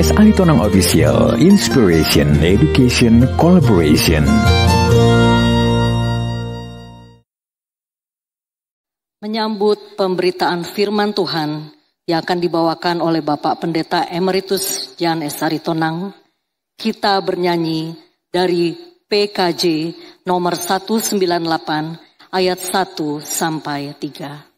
Podcast Aritonang Official, Inspiration, Education, Collaboration. Menyambut pemberitaan firman Tuhan yang akan dibawakan oleh Bapak Pendeta Emeritus Jan S. Aritonang, kita bernyanyi dari PKJ nomor 198 ayat 1 sampai 3.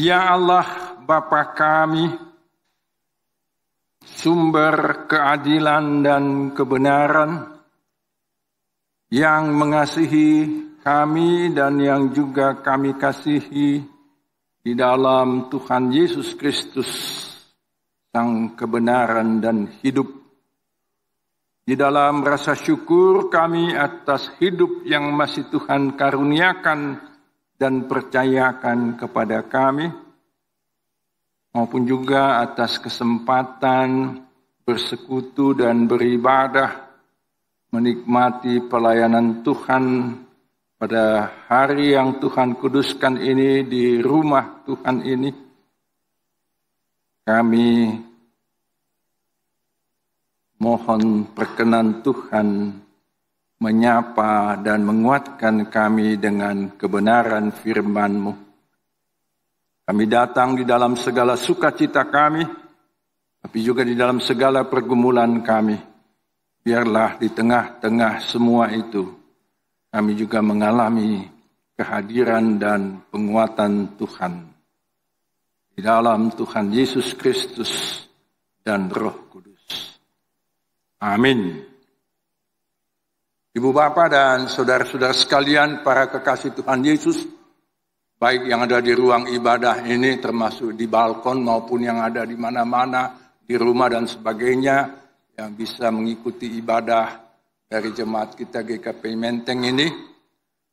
Ya Allah, Bapa kami, sumber keadilan dan kebenaran, yang mengasihi kami dan yang juga kami kasihi di dalam Tuhan Yesus Kristus, Sang kebenaran dan hidup. Di dalam rasa syukur kami atas hidup yang masih Tuhan karuniakan dan percayakan kepada kami, maupun juga atas kesempatan bersekutu dan beribadah, menikmati pelayanan Tuhan pada hari yang Tuhan kuduskan ini di rumah Tuhan ini. Kami mohon perkenan Tuhan menyapa dan menguatkan kami dengan kebenaran firman-Mu. Kami datang di dalam segala sukacita kami, tapi juga di dalam segala pergumulan kami. Biarlah di tengah-tengah semua itu, kami juga mengalami kehadiran dan penguatan Tuhan. Di dalam Tuhan Yesus Kristus dan Roh Kudus. Amin. Ibu Bapak dan saudara-saudara sekalian, para kekasih Tuhan Yesus, baik yang ada di ruang ibadah ini termasuk di balkon maupun yang ada di mana-mana, di rumah dan sebagainya, yang bisa mengikuti ibadah dari jemaat kita GKP Menteng ini.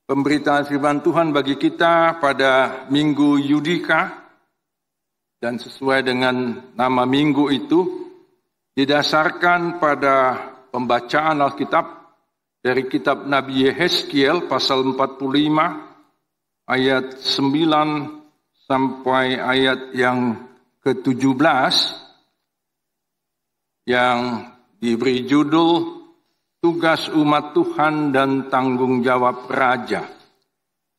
Pemberitaan firman Tuhan bagi kita pada Minggu Yudika, dan sesuai dengan nama minggu itu, didasarkan pada pembacaan Alkitab dari kitab Nabi Yehezkiel pasal 45, ayat 9 sampai ayat yang ke-17 yang diberi judul Tugas Umat Tuhan dan Tanggung Jawab Raja.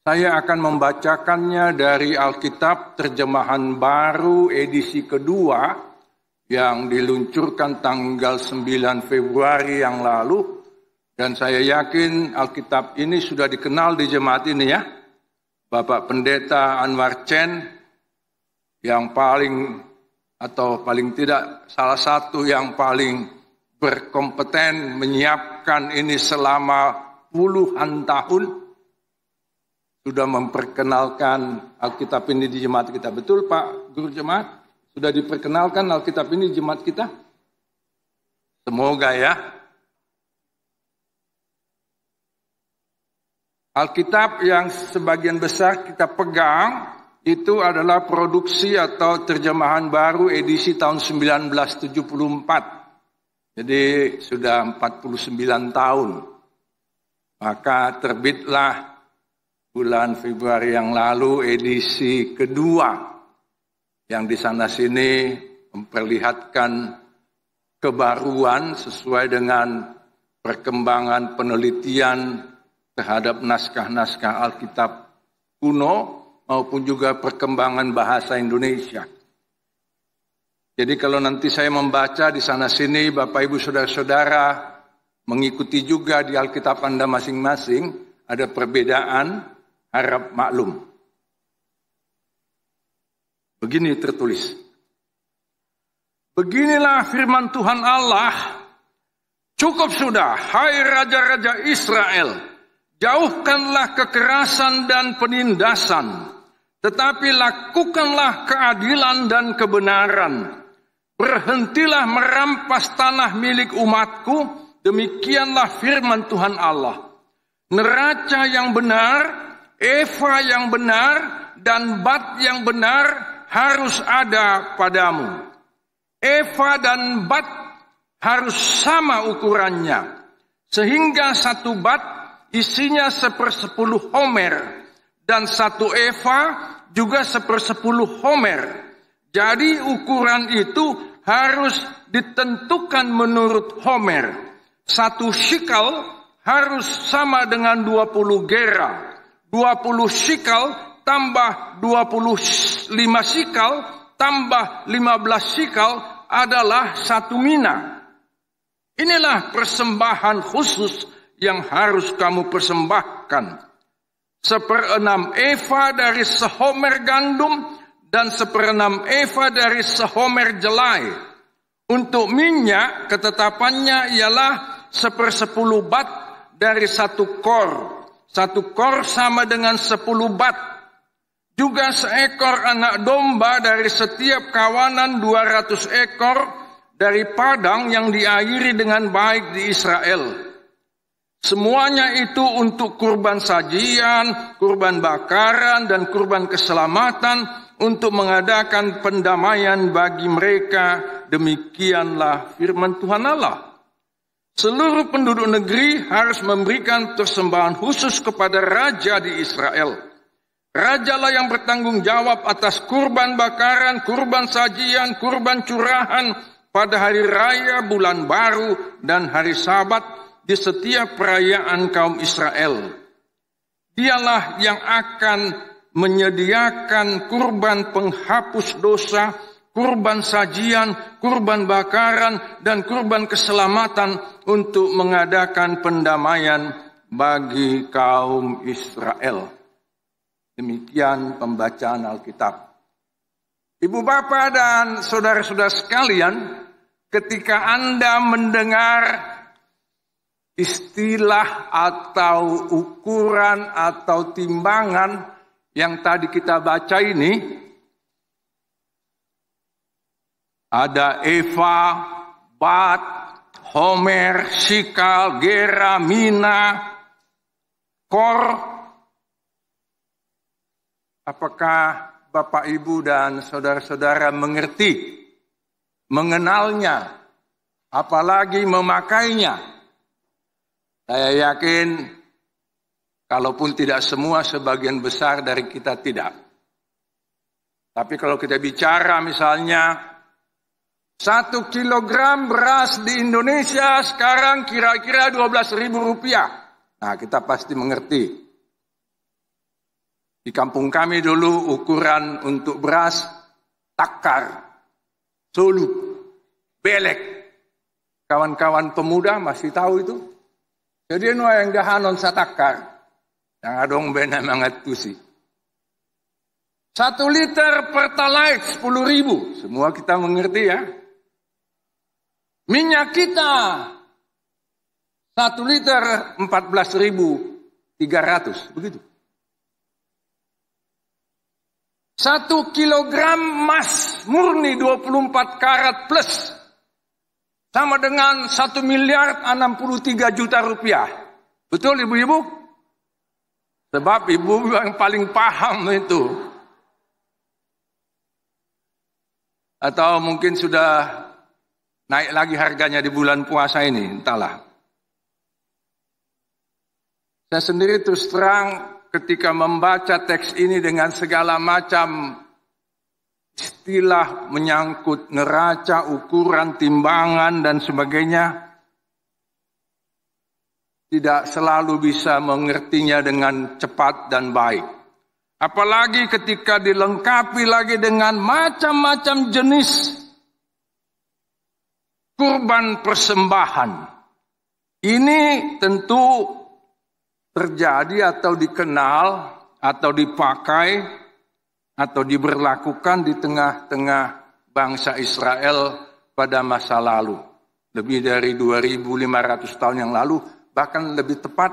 Saya akan membacakannya dari Alkitab Terjemahan Baru edisi kedua yang diluncurkan tanggal 9 Februari yang lalu. Dan saya yakin Alkitab ini sudah dikenal di jemaat ini ya. Bapak Pendeta Anwar Chen yang paling tidak salah satu yang paling berkompeten menyiapkan ini selama puluhan tahun, sudah memperkenalkan Alkitab ini di jemaat kita. Betul Pak Guru Jemaat? Sudah diperkenalkan Alkitab ini di jemaat kita? Semoga ya. Alkitab yang sebagian besar kita pegang itu adalah produksi atau terjemahan baru edisi tahun 1974. Jadi sudah 49 tahun. Maka terbitlah bulan Februari yang lalu edisi kedua yang di sana sini memperlihatkan kebaruan sesuai dengan perkembangan penelitian terhadap naskah-naskah Alkitab kuno maupun juga perkembangan bahasa Indonesia. Jadi kalau nanti saya membaca di sana sini, Bapak Ibu Saudara-saudara mengikuti juga di Alkitab Anda masing-masing, ada perbedaan, harap maklum. Begini tertulis. Beginilah firman Tuhan Allah, cukup sudah, hai raja-raja Israel, jauhkanlah kekerasan dan penindasan, tetapi lakukanlah keadilan dan kebenaran. Berhentilah merampas tanah milik umatku, demikianlah firman Tuhan Allah. Neraca yang benar, eva yang benar, dan bat yang benar harus ada padamu. Eva dan bat harus sama ukurannya, sehingga satu bat isinya 1/10 homer, dan satu eva juga 1/10 homer. Jadi ukuran itu harus ditentukan menurut homer. 1 shikal harus sama dengan 20 gera. 20 shikal tambah 25 shikal tambah 15 shikal adalah 1 mina. Inilah persembahan khusus yang harus kamu persembahkan. 1/6 eva dari sehomer gandum dan 1/6 eva dari sehomer jelai. Untuk minyak ketetapannya ialah 1/10 bat dari 1 kor. 1 kor sama dengan 10 bat. Juga seekor anak domba dari setiap kawanan 200 ekor dari padang yang diairi dengan baik di Israel. Semuanya itu untuk kurban sajian, kurban bakaran, dan kurban keselamatan untuk mengadakan pendamaian bagi mereka. Demikianlah firman Tuhan Allah. Seluruh penduduk negeri harus memberikan persembahan khusus kepada raja di Israel. Rajalah yang bertanggung jawab atas kurban bakaran, kurban sajian, kurban curahan pada hari raya, bulan baru, dan hari Sabat di setiap perayaan kaum Israel. Dialah yang akan menyediakan kurban penghapus dosa, kurban sajian, kurban bakaran, dan kurban keselamatan untuk mengadakan pendamaian bagi kaum Israel. Demikian pembacaan Alkitab. Ibu bapak dan saudara-saudara sekalian, ketika Anda mendengar istilah atau ukuran atau timbangan yang tadi kita baca ini, ada eva, bat, homer, sikal, gera, mina, kor. Apakah Bapak, Ibu, dan saudara-saudara mengerti, mengenalnya, apalagi memakainya? Saya yakin, kalaupun tidak semua, sebagian besar dari kita tidak. Tapi kalau kita bicara misalnya, 1 kilogram beras di Indonesia sekarang kira-kira Rp12.000. Nah, kita pasti mengerti. Di kampung kami dulu ukuran untuk beras takar, sulut, belek. Kawan-kawan pemuda masih tahu itu. Jadi yang dahanon sa takar, yang adong bena mangatusi. 1 liter Pertalite 10.000, semua kita mengerti ya. Minyak kita 1 liter 14.300, begitu. 1 kilogram emas murni 24 karat plus sama dengan 1.063 juta rupiah. Betul ibu-ibu? Sebab ibu yang paling paham itu. Atau mungkin sudah naik lagi harganya di bulan puasa ini, entahlah. Saya sendiri terus terang ketika membaca teks ini dengan segala macam istilah menyangkut neraca, ukuran, timbangan, dan sebagainya, tidak selalu bisa mengertinya dengan cepat dan baik. Apalagi ketika dilengkapi lagi dengan macam-macam jenis kurban persembahan. Ini tentu terjadi atau dikenal atau dipakai atau diberlakukan di tengah-tengah bangsa Israel pada masa lalu. Lebih dari 2.500 tahun yang lalu, bahkan lebih tepat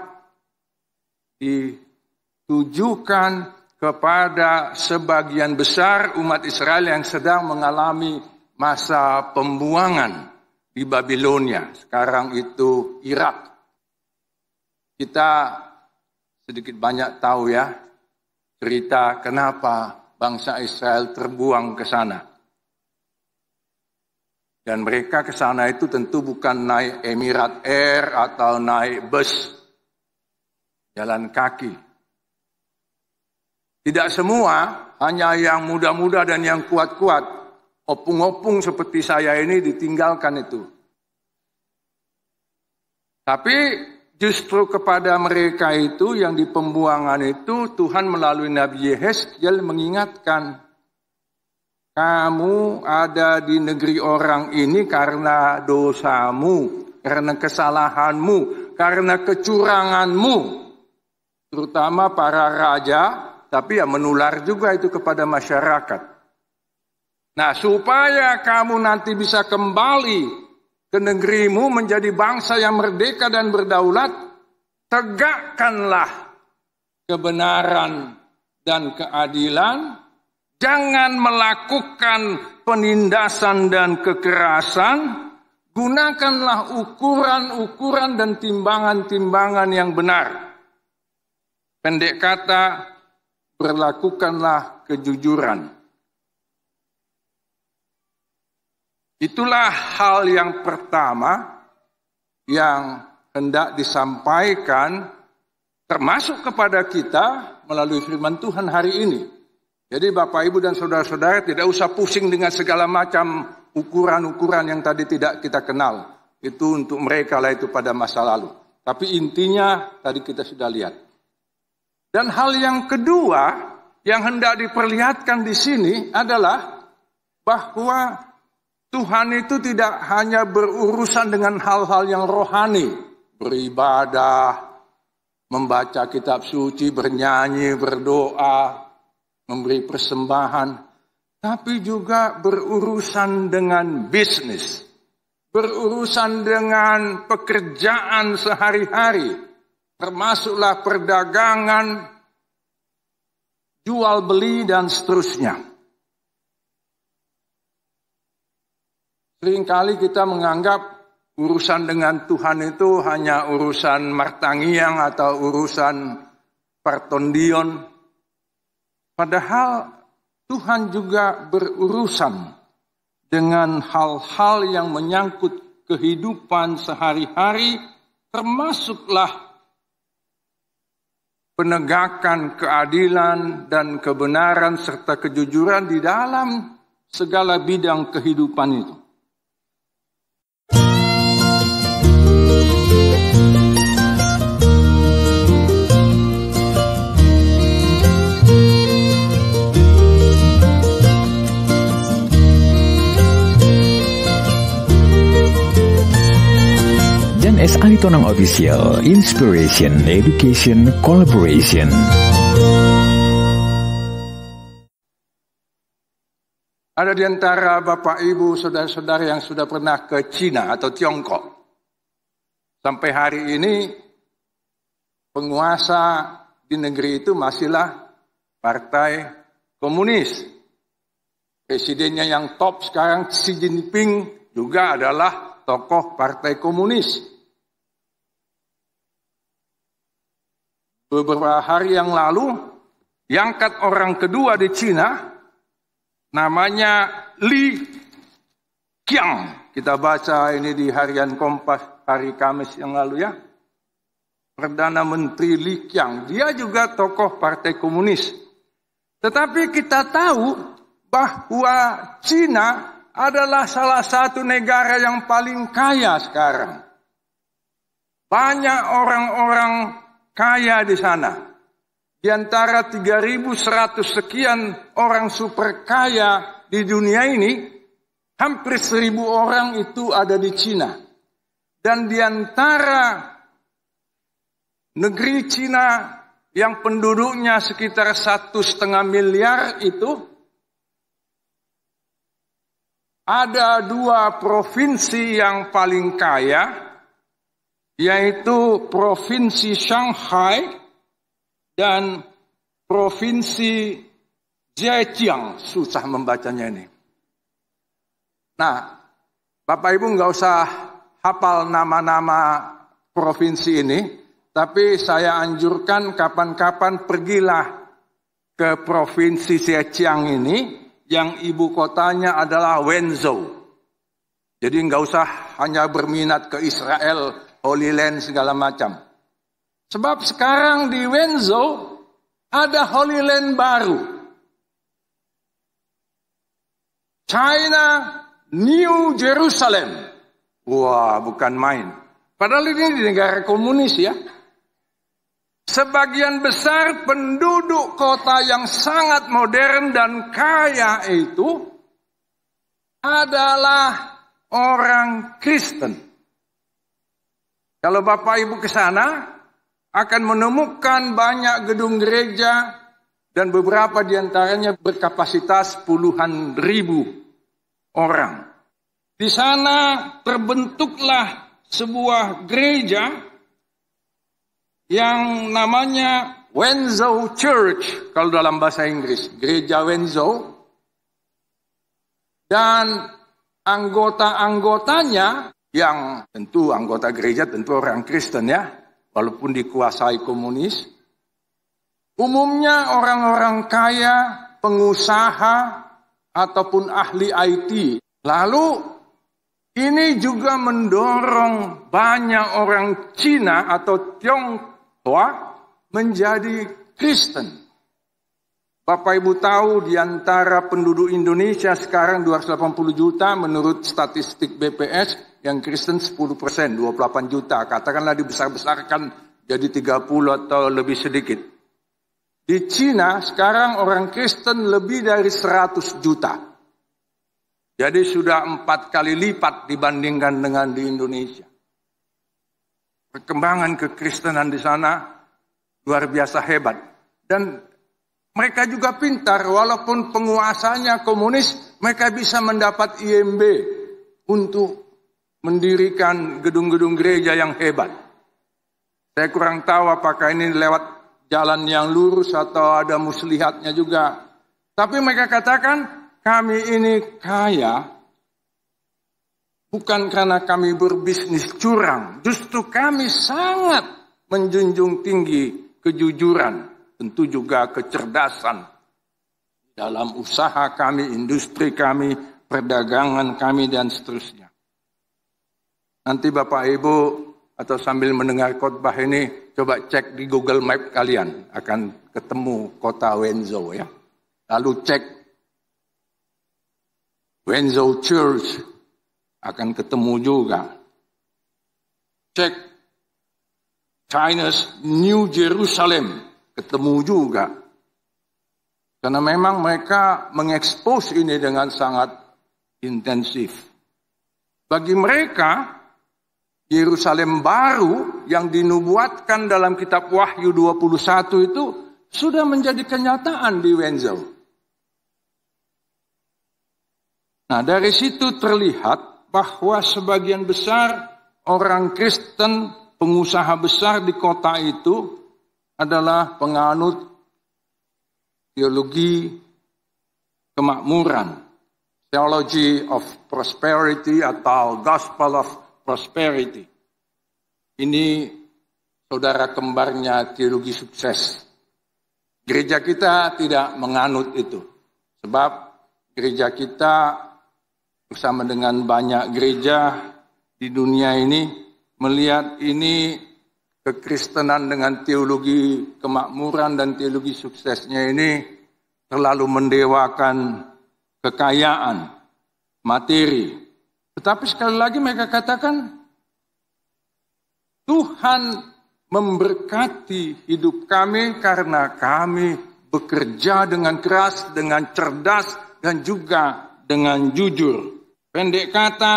ditujukan kepada sebagian besar umat Israel yang sedang mengalami masa pembuangan di Babilonia. Sekarang itu Irak. Kita sedikit banyak tahu ya cerita kenapa bangsa Israel terbuang ke sana. Dan mereka ke sana itu tentu bukan naik Emirat Air atau naik bus, jalan kaki. Tidak semua, hanya yang muda-muda dan yang kuat-kuat, opung-opung seperti saya ini ditinggalkan itu. Tapi justru kepada mereka itu yang di pembuangan itu Tuhan melalui Nabi Yehezkiel mengingatkan, kamu ada di negeri orang ini karena dosamu, karena kesalahanmu, karena kecuranganmu, terutama para raja, tapi ya menular juga itu kepada masyarakat. Nah, supaya kamu nanti bisa kembali ke negerimu menjadi bangsa yang merdeka dan berdaulat, tegakkanlah kebenaran dan keadilan, jangan melakukan penindasan dan kekerasan, gunakanlah ukuran-ukuran dan timbangan-timbangan yang benar. Pendek kata, berlakukanlah kejujuran. Itulah hal yang pertama yang hendak disampaikan termasuk kepada kita melalui firman Tuhan hari ini. Jadi Bapak, Ibu, dan saudara-saudara tidak usah pusing dengan segala macam ukuran-ukuran yang tadi tidak kita kenal. Itu untuk mereka lah itu pada masa lalu. Tapi intinya tadi kita sudah lihat. Dan hal yang kedua yang hendak diperlihatkan di sini adalah bahwa Tuhan itu tidak hanya berurusan dengan hal-hal yang rohani, beribadah, membaca kitab suci, bernyanyi, berdoa, memberi persembahan. tapi juga berurusan dengan bisnis, berurusan dengan pekerjaan sehari-hari, termasuklah perdagangan, jual beli dan seterusnya. Seringkali kita menganggap urusan dengan Tuhan itu hanya urusan martangiang atau urusan partondion. Padahal Tuhan juga berurusan dengan hal-hal yang menyangkut kehidupan sehari-hari, termasuklah penegakan keadilan dan kebenaran serta kejujuran di dalam segala bidang kehidupan itu. Jan S. Aritonang Official, Inspiration, Education, Collaboration. Ada di antara Bapak Ibu, saudara-saudara yang sudah pernah ke Cina atau Tiongkok. Sampai hari ini penguasa di negeri itu masihlah Partai Komunis. Presidennya yang top sekarang Xi Jinping juga adalah tokoh Partai Komunis. Beberapa hari yang lalu, diangkat orang kedua di Cina, namanya Li Qiang. Kita baca ini di harian Kompas hari Kamis yang lalu ya. Perdana Menteri Li Qiang, dia juga tokoh Partai Komunis. Tetapi kita tahu bahwa Cina adalah salah satu negara yang paling kaya sekarang. Banyak orang-orang kaya di sana. Di antara 3.100 sekian orang super kaya di dunia ini, hampir 1.000 orang itu ada di Cina. Dan di antara negeri Cina yang penduduknya sekitar 1,5 miliar itu, ada 2 provinsi yang paling kaya, yaitu Provinsi Shanghai dan Provinsi Zhejiang. Susah membacanya ini. Nah, Bapak Ibu nggak usah hafal nama-nama provinsi ini, tapi saya anjurkan kapan-kapan pergilah ke Provinsi Zhejiang ini, yang ibu kotanya adalah Wenzhou. Jadi nggak usah hanya berminat ke Israel, Holy Land segala macam. Sebab sekarang di Wenzhou ada Holy Land baru. China New Jerusalem. Wah, bukan main. Padahal ini di negara komunis ya. Sebagian besar penduduk kota yang sangat modern dan kaya itu adalah orang Kristen. Kalau Bapak Ibu ke sana, akan menemukan banyak gedung gereja dan beberapa di antaranya berkapasitas puluhan ribu orang. Di sana terbentuklah sebuah gereja yang namanya Wenzhou Church, kalau dalam bahasa Inggris, Gereja Wenzhou. Dan anggota-anggotanya, yang tentu anggota gereja tentu orang Kristen ya, walaupun dikuasai komunis. Umumnya orang-orang kaya, pengusaha, ataupun ahli IT. Lalu ini juga mendorong banyak orang Cina atau Tionghoa menjadi Kristen. Bapak Ibu tahu di antara penduduk Indonesia sekarang 280 juta menurut statistik BPS, yang Kristen 10%, 28 juta. Katakanlah dibesar-besarkan jadi 30 atau lebih sedikit. Di Cina sekarang orang Kristen lebih dari 100 juta. Jadi sudah 4 kali lipat dibandingkan dengan di Indonesia. Perkembangan kekristenan di sana luar biasa hebat. Dan mereka juga pintar, walaupun penguasanya komunis, mereka bisa mendapat IMB untuk mendirikan gedung-gedung gereja yang hebat. Saya kurang tahu apakah ini lewat jalan yang lurus atau ada muslihatnya juga. Tapi mereka katakan, kami ini kaya bukan karena kami berbisnis curang. Justru kami sangat menjunjung tinggi kejujuran. Tentu juga kecerdasan dalam usaha kami, industri kami, perdagangan kami, dan seterusnya. Nanti Bapak Ibu atau sambil mendengar khotbah ini, coba cek di Google Map kalian, akan ketemu kota Wenzhou ya. Lalu cek Wenzhou Church, akan ketemu juga. Cek China's New Jerusalem, ketemu juga. Karena memang mereka mengekspos ini dengan sangat intensif. Bagi mereka, Yerusalem baru yang dinubuatkan dalam kitab Wahyu 21 itu sudah menjadi kenyataan di Wenzhou. Nah, dari situ terlihat bahwa sebagian besar orang Kristen, pengusaha besar di kota itu adalah penganut teologi kemakmuran, theology of prosperity atau gospel of prosperity. Ini saudara kembarnya teologi sukses. Gereja kita tidak menganut itu. Sebab gereja kita bersama dengan banyak gereja di dunia ini melihat ini kekristenan dengan teologi kemakmuran dan teologi suksesnya ini terlalu mendewakan kekayaan, materi. Tetapi sekali lagi mereka katakan, Tuhan memberkati hidup kami karena kami bekerja dengan keras, dengan cerdas, dan juga dengan jujur. Pendek kata,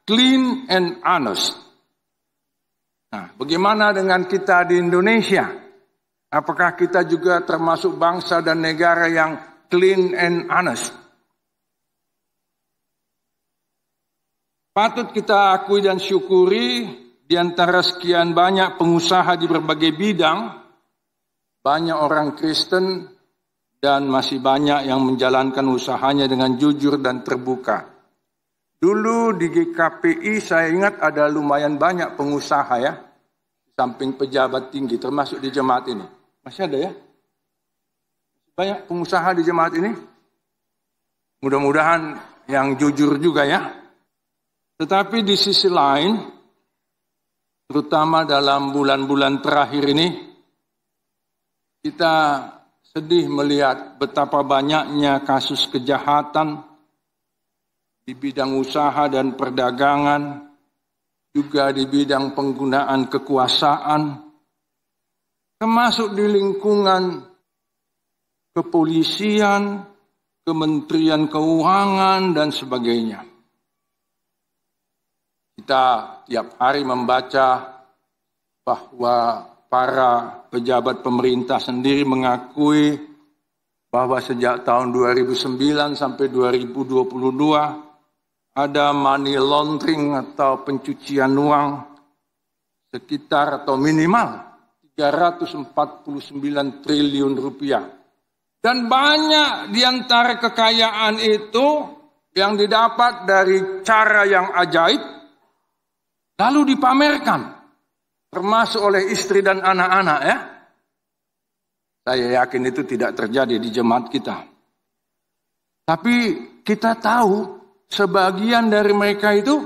clean and honest. Nah, bagaimana dengan kita di Indonesia? Apakah kita juga termasuk bangsa dan negara yang clean and honest? Patut kita akui dan syukuri, di antara sekian banyak pengusaha di berbagai bidang, banyak orang Kristen dan masih banyak yang menjalankan usahanya dengan jujur dan terbuka. Dulu di GKPI saya ingat ada lumayan banyak pengusaha ya, samping pejabat tinggi, termasuk di jemaat ini. Masih ada ya? Banyak pengusaha di jemaat ini. Mudah-mudahan yang jujur juga ya. Tetapi di sisi lain, terutama dalam bulan-bulan terakhir ini, kita sedih melihat betapa banyaknya kasus kejahatan di bidang usaha dan perdagangan, juga di bidang penggunaan kekuasaan, termasuk di lingkungan kepolisian, Kementerian Keuangan, dan sebagainya. Kita tiap hari membaca bahwa para pejabat pemerintah sendiri mengakui bahwa sejak tahun 2009 sampai 2022 ada money laundering atau pencucian uang sekitar atau minimal 349 triliun rupiah. Dan banyak di antara kekayaan itu yang didapat dari cara yang ajaib, lalu dipamerkan, termasuk oleh istri dan anak-anak ya. Saya yakin itu tidak terjadi di jemaat kita. Tapi kita tahu sebagian dari mereka itu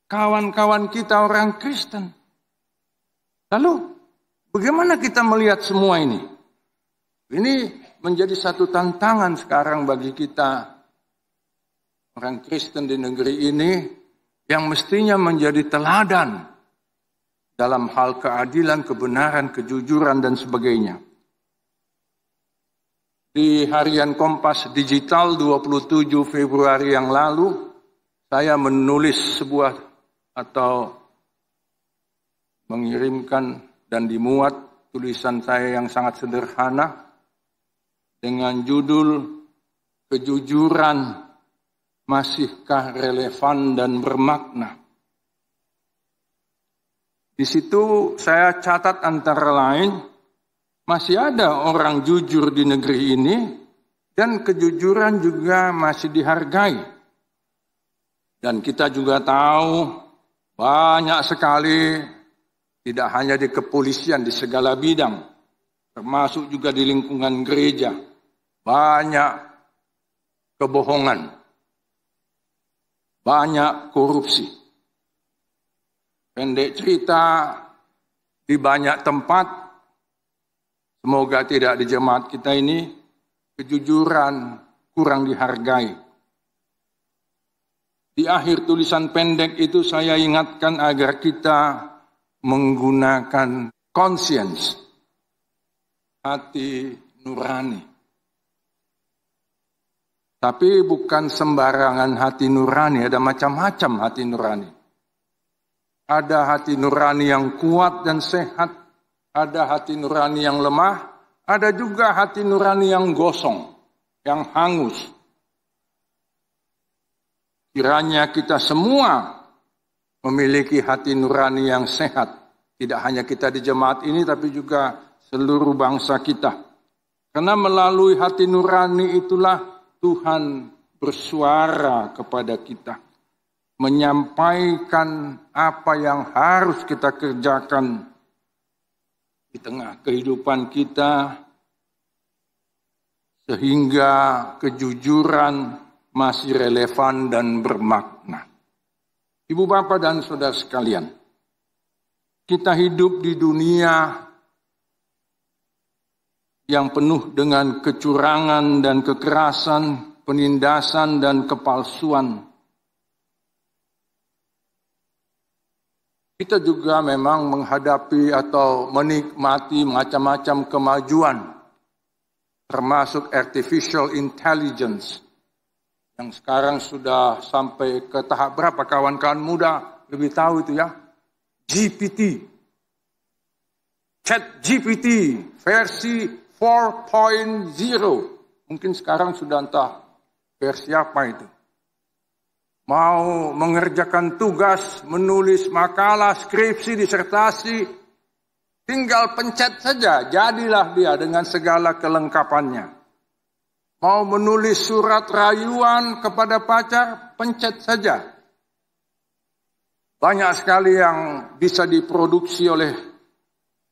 kawan-kawan kita orang Kristen. Lalu bagaimana kita melihat semua ini? Ini menjadi satu tantangan sekarang bagi kita orang Kristen di negeri ini yang mestinya menjadi teladan dalam hal keadilan, kebenaran, kejujuran, dan sebagainya. Di harian Kompas Digital 27 Februari yang lalu, saya menulis sebuah atau mengirimkan dan dimuat tulisan saya yang sangat sederhana dengan judul Kejujuran Masihkah Relevan dan Bermakna. Di situ saya catat antara lain, masih ada orang jujur di negeri ini dan kejujuran juga masih dihargai. Dan kita juga tahu banyak sekali, tidak hanya di kepolisian, di segala bidang, termasuk juga di lingkungan gereja, banyak kebohongan, banyak korupsi. Pendek cerita, di banyak tempat, semoga tidak di jemaat kita ini, kejujuran kurang dihargai. Di akhir tulisan pendek itu saya ingatkan agar kita menggunakan conscience, hati nurani. Tapi bukan sembarangan hati nurani, ada macam-macam hati nurani. Ada hati nurani yang kuat dan sehat, ada hati nurani yang lemah, ada juga hati nurani yang gosong, yang hangus. Kiranya kita semua memiliki hati nurani yang sehat. Tidak hanya kita di jemaat ini, tapi juga seluruh bangsa kita. Karena melalui hati nurani itulah Tuhan bersuara kepada kita, menyampaikan apa yang harus kita kerjakan di tengah kehidupan kita, sehingga kejujuran masih relevan dan bermakna. Ibu bapak dan saudara sekalian, kita hidup di dunia yang penuh dengan kecurangan dan kekerasan, penindasan dan kepalsuan. Kita juga memang menghadapi atau menikmati macam-macam kemajuan, termasuk artificial intelligence, yang sekarang sudah sampai ke tahap berapa kawan-kawan muda lebih tahu itu ya? GPT, ChatGPT versi 4.0, mungkin sekarang sudah entah versi apa itu. Mau mengerjakan tugas, menulis makalah, skripsi, disertasi, tinggal pencet saja, jadilah dia dengan segala kelengkapannya. Mau menulis surat rayuan kepada pacar, pencet saja. Banyak sekali yang bisa diproduksi oleh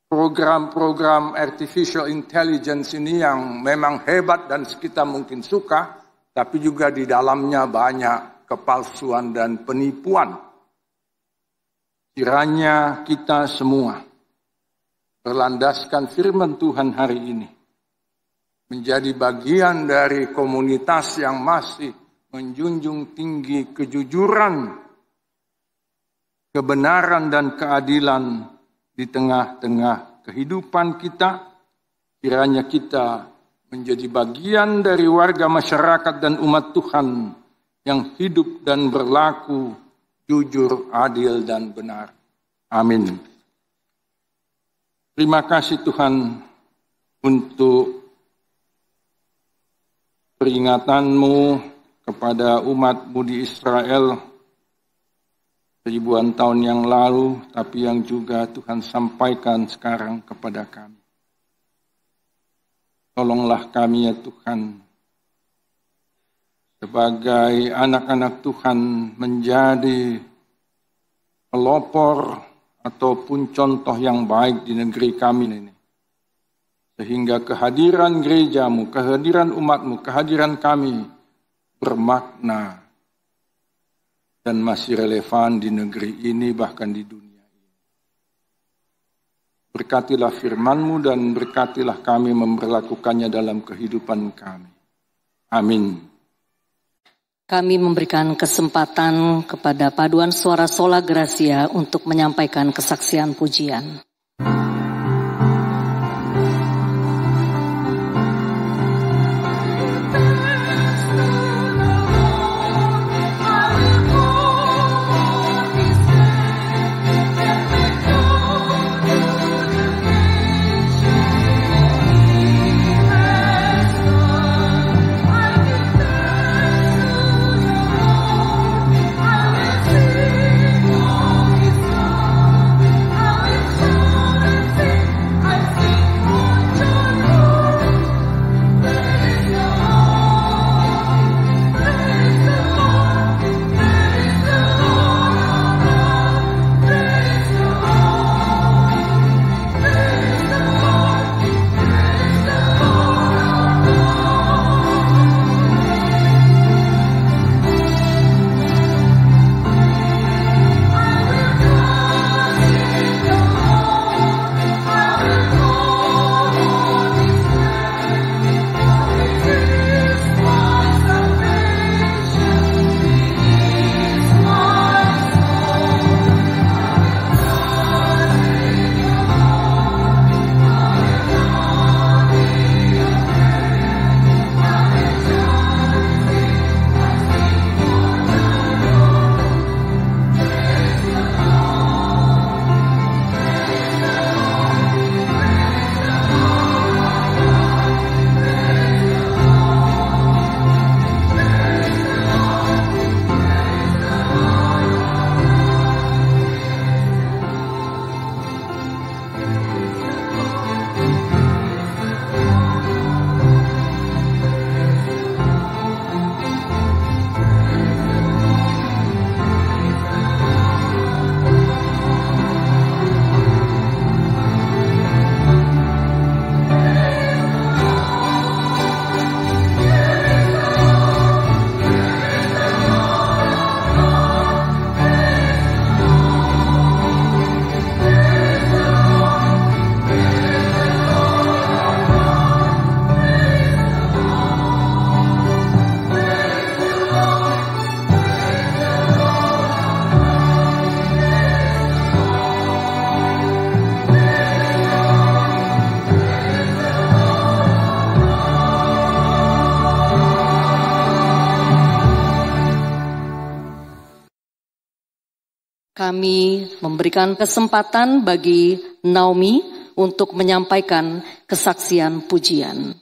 program-program artificial intelligence ini yang memang hebat dan kita mungkin suka, tapi juga di dalamnya banyak kepalsuan dan penipuan. Kiranya kita semua berlandaskan firman Tuhan hari ini, menjadi bagian dari komunitas yang masih menjunjung tinggi kejujuran, kebenaran dan keadilan di tengah-tengah kehidupan kita. Kiranya kita menjadi bagian dari warga masyarakat dan umat Tuhan yang hidup dan berlaku jujur, adil, dan benar. Amin. Terima kasih Tuhan untuk peringatanmu kepada umat-Mu di Israel ribuan tahun yang lalu, tapi yang juga Tuhan sampaikan sekarang kepada kami. Tolonglah kami ya Tuhan, sebagai anak-anak Tuhan menjadi pelopor ataupun contoh yang baik di negeri kami ini. Sehingga kehadiran gereja-Mu, kehadiran umat-Mu, kehadiran kami bermakna dan masih relevan di negeri ini bahkan di dunia ini. Berkatilah firman-Mu dan berkatilah kami memperlakukannya dalam kehidupan kami. Amin. Kami memberikan kesempatan kepada Paduan Suara Sola Gracia untuk menyampaikan kesaksian pujian. Kami memberikan kesempatan bagi Naomi untuk menyampaikan kesaksian pujian.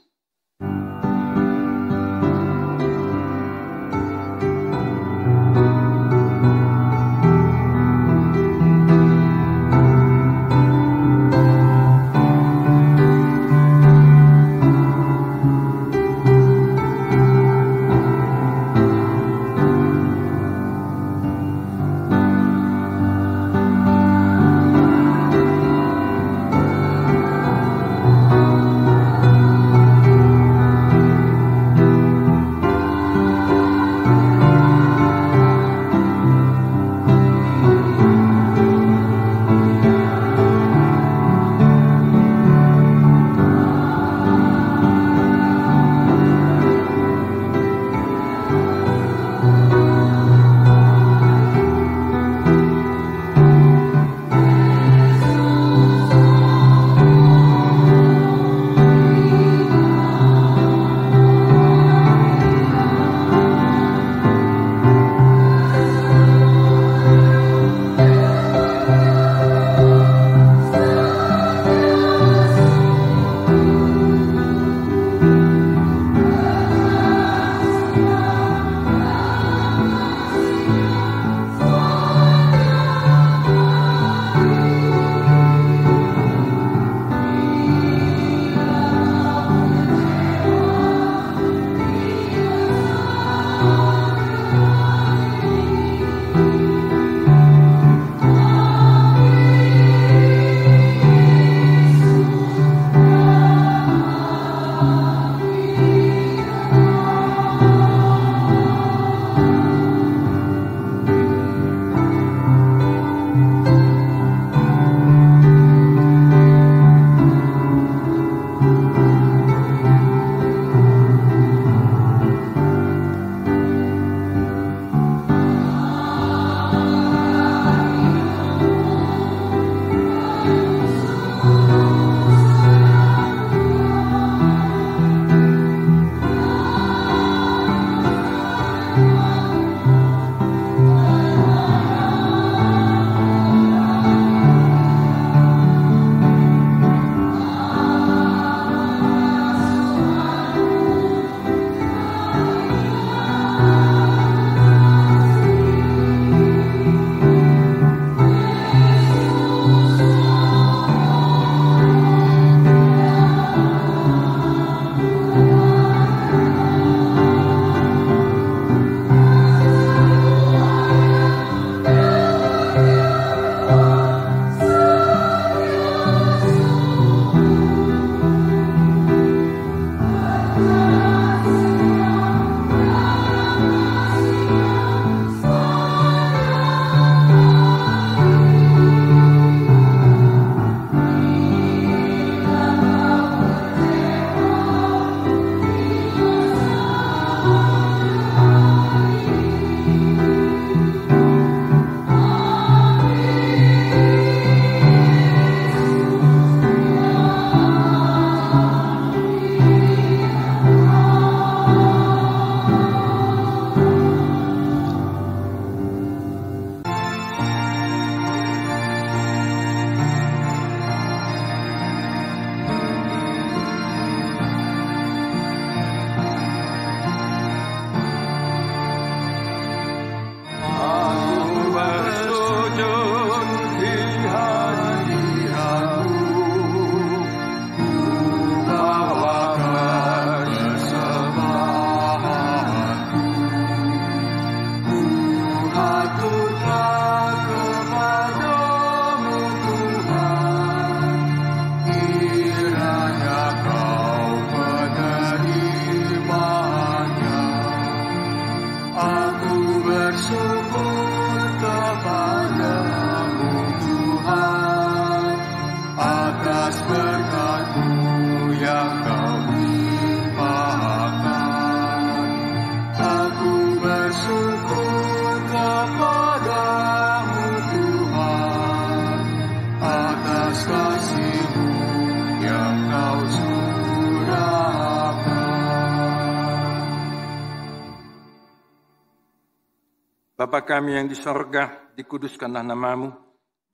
Bapa kami yang di sorga, dikuduskanlah namamu,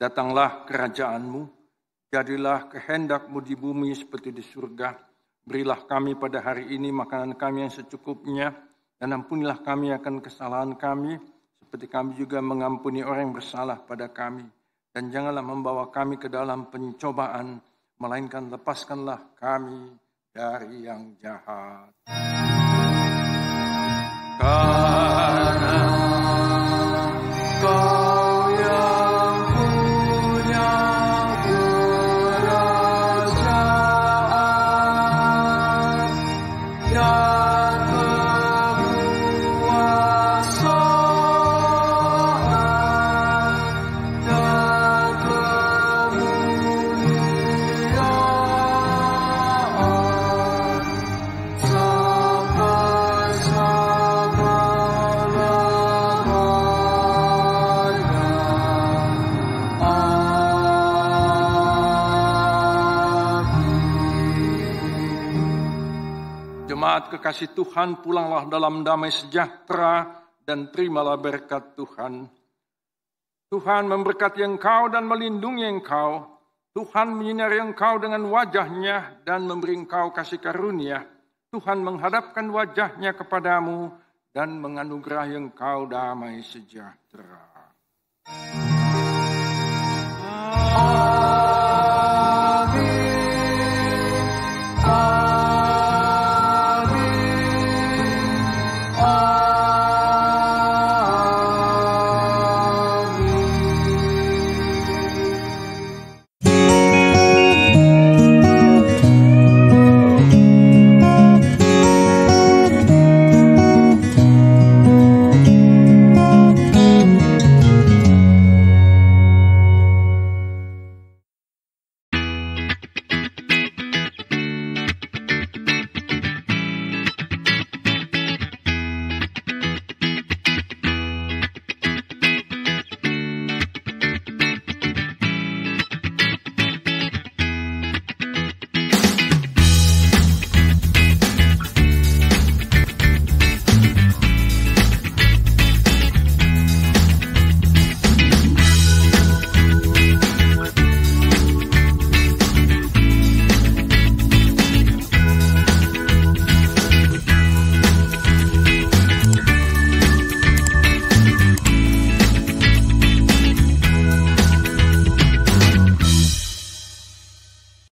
datanglah kerajaanmu, jadilah kehendak-mu di bumi seperti di surga. Berilah kami pada hari ini makanan kami yang secukupnya, dan ampunilah kami akan kesalahan kami, seperti kami juga mengampuni orang yang bersalah pada kami. Dan janganlah membawa kami ke dalam pencobaan, melainkan lepaskanlah kami dari yang jahat. Karena Kau yang punya kerajaan, yang kekuasaan, dan kemuliaan, sampai Jemaat kekasih Tuhan, pulanglah dalam damai sejahtera dan terimalah berkat Tuhan. Tuhan memberkati engkau dan melindungi engkau. Tuhan menyinari engkau dengan wajahnya dan memberi engkau kasih karunia. Tuhan menghadapkan wajahnya kepadamu dan menganugerahi engkau damai sejahtera.